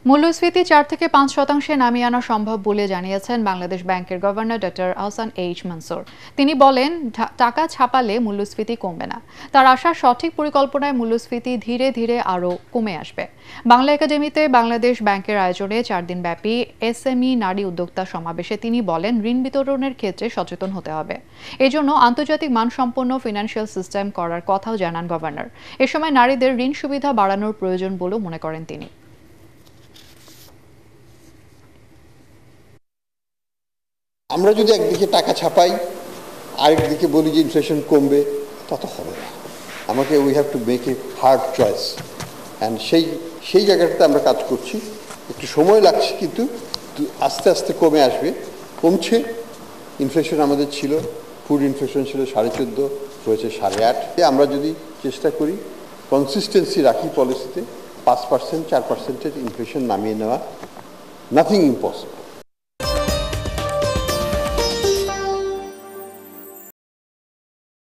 মূল্যস্ফীতি 4 থেকে 5% নামিয়ে আনা সম্ভব বলে জানিয়েছেন বাংলাদেশ ব্যাংকের governor doctor Ahsan H Mansur. তিনি বলেন, টাকা ছাপালে মূল্যস্ফীতি কমবে না। তার আশা, সঠিক পরিকল্পনায় মূল্যস্ফীতি ধীরে ধীরে আরও কমে আসবে। বাংলা একাডেমিতে বাংলাদেশ ব্যাংকের আয়োজনে 4 দিনব্যাপী এসএমই নারী উদ্যোক্তা সমাবেশে তিনি বলেন, ঋণ বিতরণের ক্ষেত্রে সচেতন হতে হবে। এজন্য আন্তর্জাতিক মানসম্পন্ন ফিনান্সিয়াল সিস্টেম করার কথাও জানান গভর্নর। এ সময় নারীদের ঋণ সুবিধা বাড়ানোর প্রয়োজন বলেও মনে করেন তিনি। আমরা যদি একদিকে টাকা ছাপাই, আরেকদিকে বলি যে ইনফ্লেশন কমবে, তা তো হবে না। আমাকে we have to make a hard choice, and সেই জায়গাটাতে আমরা কাজ করছি। একটু সময় লাগছে, কিন্তু আস্তে আস্তে কমে আসবে। কমছে। ইনফ্লেশন আমাদের ছিল, ফুড ইনফ্লেশন ছিল 14.5, হয়েছে 8.5। আমরা যদি চেষ্টা করি, কনসিস্টেন্সি রাখি পলিসিতে, 5%, 4% ইনফ্লেশন নামিয়ে নেওয়া, নাথিং ইম্পসিবল।